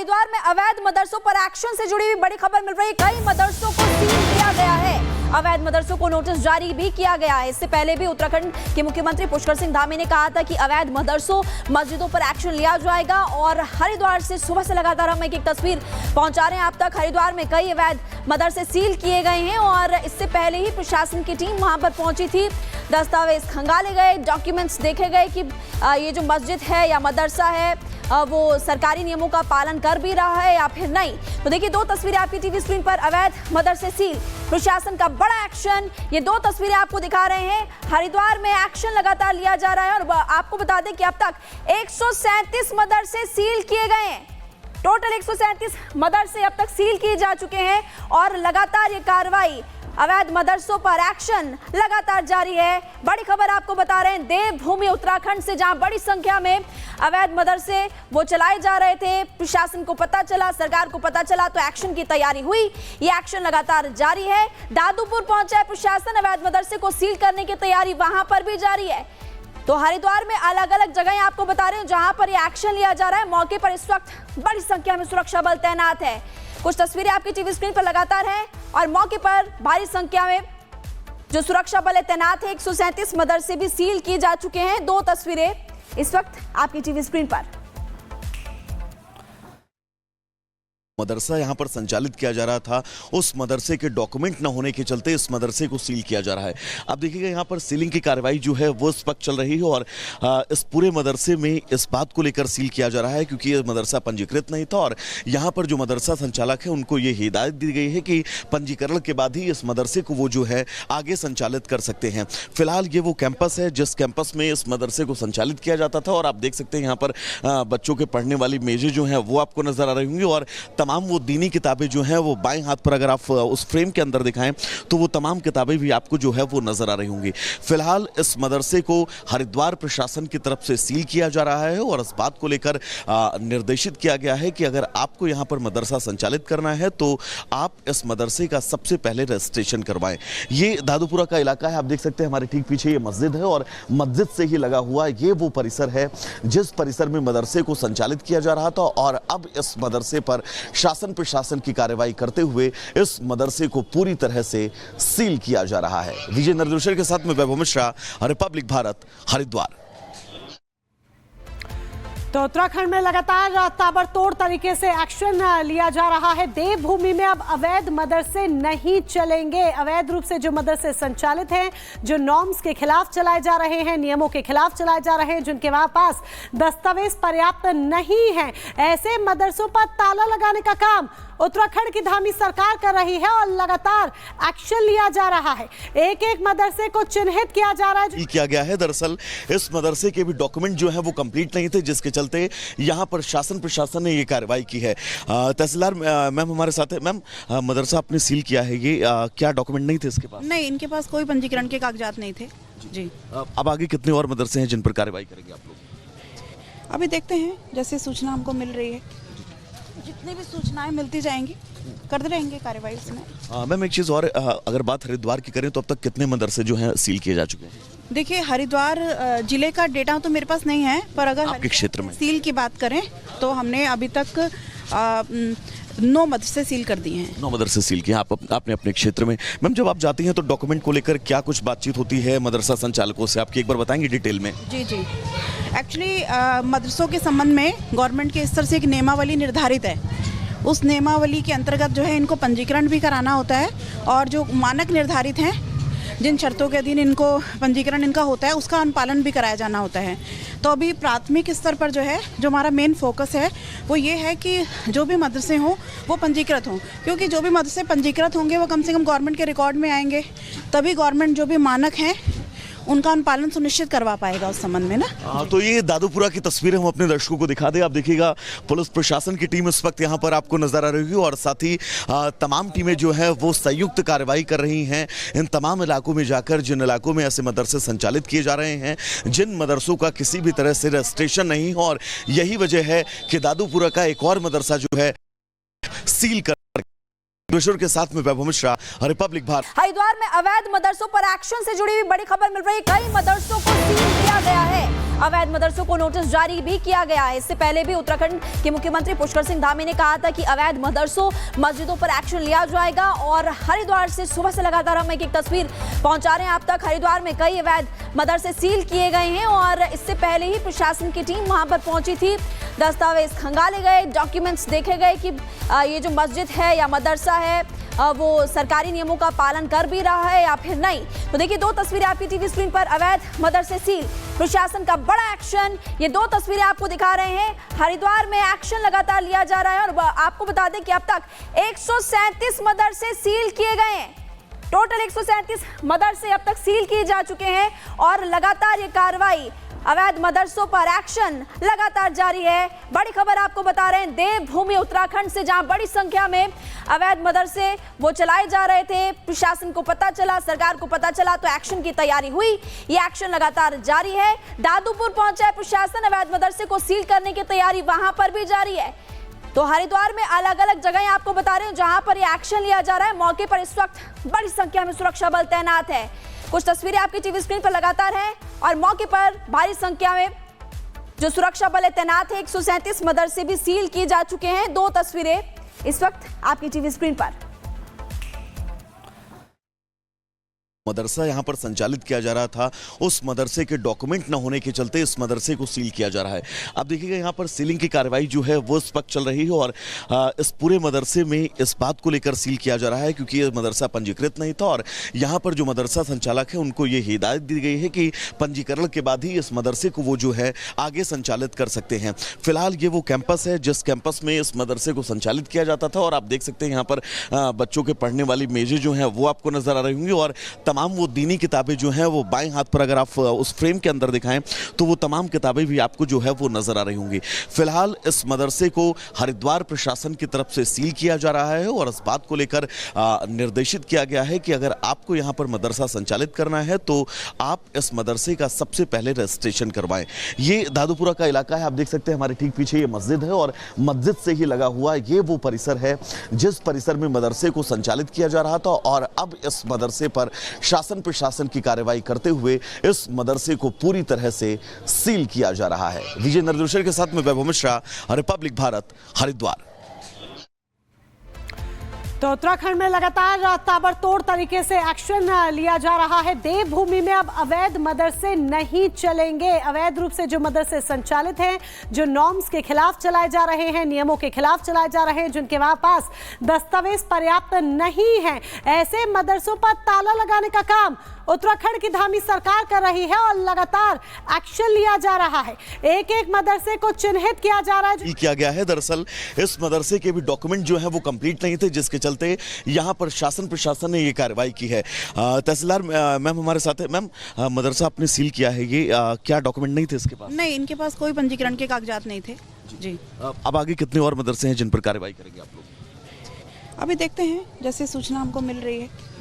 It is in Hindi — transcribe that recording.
हरिद्वार में अवैध मदरसों पर एक्शन से जुड़ी हुई बड़ी खबर मिल रही है। कई मदरसों को सील किया गया है। अवैध मदरसों को नोटिस जारी भी किया गया है। इससे पहले भी उत्तराखंड के मुख्यमंत्री पुष्कर सिंह धामी ने कहा था कि अवैध मदरसों मस्जिदों पर एक्शन लिया जाएगा। और हरिद्वार से सुबह से लगातार हम एक तस्वीर पहुंचा रहे हैं आप तक। हरिद्वार में कई अवैध मदरसे सील किए गए हैं और इससे पहले ही प्रशासन की टीम वहां पर पहुंची थी। दस्तावेज खंगाले गए, डॉक्यूमेंट्स देखे गए कि ये जो मस्जिद है या मदरसा है वो सरकारी नियमों का पालन कर भी रहा है या फिर नहीं। तो देखिए दो तस्वीरें आपकी टीवी स्क्रीन पर, अवैध मदरसे सील, प्रशासन का बड़ा एक्शन। ये दो तस्वीरें आपको दिखा रहे हैं। हरिद्वार में एक्शन लगातार लिया जा रहा है और आपको बता दें कि अब तक 137 मदरसे सील किए गए हैं। टोटल 137 मदरसे अब तक सील किए जा चुके हैं और लगातार ये कार्रवाई, अवैध मदरसों पर एक्शन लगातार जारी है। बड़ी खबर आपको बता रहे हैं देवभूमि उत्तराखंड से, जहां बड़ी संख्या में अवैध मदरसे वो चलाए जा रहे थे। प्रशासन को पता चला, सरकार को पता चला तो एक्शन की तैयारी हुई। ये एक्शन लगातार जारी है। दादूपुर पहुंचा है प्रशासन, अवैध मदरसे को सील करने की तैयारी वहां पर भी जारी है। तो हरिद्वार में अलग अलग जगह आपको बता रहे हैं जहां पर ये एक्शन लिया जा रहा है। मौके पर इस वक्त बड़ी संख्या में सुरक्षा बल तैनात है। कुछ तस्वीरें आपकी टीवी स्क्रीन पर लगातार हैं और मौके पर भारी संख्या में जो सुरक्षा बल तैनात है। 137 मदरसे भी सील किए जा चुके हैं। दो तस्वीरें इस वक्त आपकी टीवी स्क्रीन पर। मदरसा यहां पर संचालित किया जा रहा था, उस मदरसे के डॉक्यूमेंट न होने के चलते इस मदरसे को सील किया जा रहा है। अब देखिएगा यहां पर सीलिंग की कार्रवाई जो है वो इस वक्त चल रही है और इस पूरे मदरसे में इस बात को लेकर सील किया जा रहा है क्योंकि ये मदरसा पंजीकृत नहीं था और यहां पर जो मदरसा संचालक है उनको ये हिदायत दी गई है कि पंजीकरण के बाद ही इस मदरसे को वो जो है आगे संचालित कर सकते हैं। फिलहाल ये वो कैंपस है जिस कैंपस में इस मदरसे को संचालित किया जाता था और आप देख सकते हैं यहाँ पर बच्चों के पढ़ने वाली मेजें जो हैं वो आपको नजर आ रही होंगी और तमाम वो दीनी किताबें जो हैं वो बाएं हाथ पर अगर आप उस फ्रेम के अंदर दिखाएं तो वो तमाम किताबें भी आपको जो है वो नजर आ रही होंगी। फिलहाल इस मदरसे को हरिद्वार प्रशासन की तरफ से सील किया जा रहा है और इस बात को लेकर निर्देशित किया गया है कि अगर आपको यहाँ पर मदरसा संचालित करना है तो आप इस मदरसे का सबसे पहले रजिस्ट्रेशन करवाएं। ये दादूपुरा का इलाका है, आप देख सकते हैं हमारे ठीक पीछे ये मस्जिद है और मस्जिद से ही लगा हुआ ये वो परिसर है जिस परिसर में मदरसे को संचालित किया जा रहा था और अब इस मदरसे पर प्रशासन की कार्रवाई करते हुए इस मदरसे को पूरी तरह से सील किया जा रहा है। विजय निर्दोषर के साथ में वैभव मिश्रा, रिपब्लिक भारत, हरिद्वार। तो उत्तराखंड में लगातार ताबड़तोड़ तरीके से एक्शन लिया जा रहा है। देवभूमि में अब अवैध मदरसे नहीं चलेंगे। अवैध रूप से जो मदरसे संचालित हैं, जो नॉर्म्स के खिलाफ चलाए जा रहे हैं, नियमों के खिलाफ चलाए जा रहे हैं, जिनके वहां पास दस्तावेज पर्याप्त नहीं है, ऐसे मदरसों पर ताला लगाने का काम उत्तराखंड की धामी सरकार कर रही है और लगातार एक्शन लिया जा रहा है। एक एक मदरसे को चिन्हित किया जा रहा है। किया गया है दरअसल इस मदरसे के भी डॉक्यूमेंट जो है वो कंप्लीट नहीं थे जिसके चलते यहाँ पर प्रशासन ने ये कार्रवाई की है। तहसीलदार मैम हमारे साथ है। मैम, मदरसा आपने सील किया है, ये क्या डॉक्यूमेंट नहीं थे इसके पास? नहीं, इनके पास कोई पंजीकरण के कागजात नहीं थे जी। अब आगे कितने और मदरसे हैं जिन पर कार्रवाई करेंगे आप लोग? अभी देखते हैं, जैसे सूचना हमको मिल रही है, जितनी भी सूचनाएं मिलती जाएंगी करते रहेंगे कार्रवाई इसमें। मैम एक चीज़ और, अगर बात हरिद्वार की करें तो अब तक कितने मदरसे जो हैं सील किए जा चुके हैं? देखिए, हरिद्वार जिले का डेटा तो मेरे पास नहीं है, पर अगर आपके क्षेत्र में सील की बात करें तो हमने अभी तक 9 मदरसे सील कर दिए हैं। 9 मदरसे सील किए आपने अपने क्षेत्र में। मैम, जब आप जाती हैं तो डॉक्यूमेंट को लेकर क्या कुछ बातचीत होती है मदरसा संचालकों से, आपकी एक बार बताएंगे डिटेल में? जी जी, एक्चुअली मदरसों के संबंध में गवर्नमेंट के स्तर से एक नियमावली निर्धारित है। उस नियमावली के अंतर्गत जो है इनको पंजीकरण भी कराना होता है और जो मानक निर्धारित हैं, जिन शर्तों के अधीन इनको पंजीकरण इनका होता है, उसका अनुपालन भी कराया जाना होता है। तो अभी प्राथमिक स्तर पर जो है, जो हमारा मेन फोकस है वो ये है कि जो भी मदरसे हों वो पंजीकृत हों, क्योंकि जो भी मदरसे पंजीकृत होंगे वो कम से कम गवर्नमेंट के रिकॉर्ड में आएंगे, तभी गवर्नमेंट जो भी मानक हैं उनका अनुपालन सुनिश्चित करवा पाएगा उस संबंध में ना। तो ये दादूपुरा की तस्वीरें हम अपने दर्शकों को दिखा दें। आप देखिएगा पुलिस प्रशासन की टीम इस वक्त यहाँ पर आपको नजर आ रही है और साथ ही तमाम टीमें जो है वो संयुक्त कार्रवाई कर रही हैं इन तमाम इलाकों में जाकर, जिन इलाकों में ऐसे मदरसे संचालित किए जा रहे हैं, जिन मदरसों का किसी भी तरह से रजिस्ट्रेशन नहीं हो। और यही वजह है कि दादूपुरा का एक और मदरसा जो है सील कर के साथ में वैभव मिश्रा, रिपब्लिक भारत। हरिद्वार में अवैध मदरसों पर एक्शन से जुड़ी हुई बड़ी खबर मिल रही है। कई मदरसों को सील किया गया है। अवैध मदरसों को नोटिस जारी भी किया गया है। इससे पहले भी उत्तराखंड के मुख्यमंत्री पुष्कर सिंह धामी ने कहा था कि अवैध मदरसों मस्जिदों पर एक्शन लिया जाएगा। और हरिद्वार से सुबह से लगातार हम एक तस्वीर पहुंचा रहे हैं आप तक। हरिद्वार में कई अवैध मदरसे सील किए गए हैं और इससे पहले ही प्रशासन की टीम वहां पर पहुंची थी। दस्तावेज खंगाले गए, डॉक्यूमेंट्स देखे गए कि ये जो मस्जिद है या मदरसा है वो सरकारी नियमों का पालन कर भी रहा है या फिर नहीं। तो देखिए दो तस्वीरें आपकी टीवी स्क्रीन पर, अवैध मदरसे सील, प्रशासन का बड़ा एक्शन। ये दो तस्वीरें आपको दिखा रहे हैं। हरिद्वार में एक्शन लगातार लिया जा रहा है और आपको बता दें कि अब तक 137 मदरसे सील किए गए हैं। टोटल 137 मदरसे अब तक सील किए जा चुके हैं और लगातार ये कार्रवाई, अवैध मदरसों पर एक्शन लगातार जारी है। बड़ी खबर आपको बता रहे हैं देवभूमि उत्तराखंड से, जहां बड़ी संख्या में अवैध मदरसे वो चलाए जा रहे थे। प्रशासन को पता चला, सरकार को पता चला तो एक्शन की तैयारी हुई। ये एक्शन लगातार जारी है। दादूपुर पहुंचा है प्रशासन, अवैध मदरसे को सील करने की तैयारी वहां पर भी जारी है। तो हरिद्वार में अलग अलग जगह आपको बता रहे हैं जहां पर ये एक्शन लिया जा रहा है। मौके पर इस वक्त बड़ी संख्या में सुरक्षा बल तैनात है। कुछ तस्वीरें आपकी टीवी स्क्रीन पर लगातार हैं और मौके पर भारी संख्या में जो सुरक्षा बल तैनात है। 137 मदरसे भी सील किए जा चुके हैं। दो तस्वीरें इस वक्त आपकी टीवी स्क्रीन पर। मदरसा यहाँ पर संचालित किया जा रहा था, उस मदरसे के डॉक्यूमेंट न होने के चलते इस मदरसे को सील किया जा रहा है। अब देखिएगा यहाँ पर सीलिंग की कार्रवाई जो है वो इस वक्त चल रही है और इस पूरे मदरसे में इस बात को लेकर सील किया जा रहा है क्योंकि ये मदरसा पंजीकृत नहीं था और यहाँ पर जो मदरसा संचालक है उनको ये हिदायत दी गई है कि पंजीकरण के बाद ही इस मदरसे को वो जो है आगे संचालित कर सकते हैं। फिलहाल ये वो कैंपस है जिस कैंपस में इस मदरसे को संचालित किया जाता था और आप देख सकते हैं यहाँ पर बच्चों के पढ़ने वाली मेजें जो हैं वो आपको नजर आ रही होंगी और तमाम वो दीनी किताबें जो हैं वो बाएं हाथ पर अगर आप उस फ्रेम के अंदर दिखाएं तो वो तमाम किताबें भी आपको जो है वो नजर आ रही होंगी। फिलहाल इस मदरसे को हरिद्वार प्रशासन की तरफ से सील किया जा रहा है और इस बात को लेकर निर्देशित किया गया है कि अगर आपको यहाँ पर मदरसा संचालित करना है तो आप इस मदरसे का सबसे पहले रजिस्ट्रेशन करवाएं। ये दादूपुरा का इलाका है, आप देख सकते हैं हमारे ठीक पीछे ये मस्जिद है और मस्जिद से ही लगा हुआ ये वो परिसर है जिस परिसर में मदरसे को संचालित किया जा रहा था और अब इस मदरसे पर शासन प्रशासन की कार्रवाई करते हुए इस मदरसे को पूरी तरह से सील किया जा रहा है। विजय नरदोशर के साथ में वैभव मिश्रा, रिपब्लिक भारत, हरिद्वार। तो उत्तराखंड में लगातार ताबड़तोड़ तरीके से एक्शन लिया जा रहा है। देवभूमि में अब अवैध मदरसे नहीं चलेंगे। अवैध रूप से जो मदरसे संचालित हैं, जो नॉर्म्स के खिलाफ चलाए जा रहे हैं, नियमों के खिलाफ चलाए जा रहे हैं, जिनके पास दस्तावेज पर्याप्त नहीं है, ऐसे मदरसों पर ताला लगाने का काम उत्तराखंड की धामी सरकार कर रही है और लगातार एक्शन लिया जा रहा है। एक एक मदरसे को चिन्हित किया जा रहा है। किया गया है, दरअसल इस मदरसे के भी डॉक्यूमेंट जो है वो कंप्लीट नहीं थे जिसके चलते यहाँ पर शासन प्रशासन ने ये कार्रवाई की है। तहसीलदार मैम हमारे साथ है। मैम, मदरसा आपने सील किया है, ये क्या डॉक्यूमेंट नहीं थे इसके पास? नहीं, इनके पास कोई पंजीकरण के कागजात नहीं थे जी। अब आगे कितने और मदरसे हैं जिन पर कार्रवाई करेंगे आप लोग? अभी देखते हैं, जैसे सूचना हमको मिल रही है।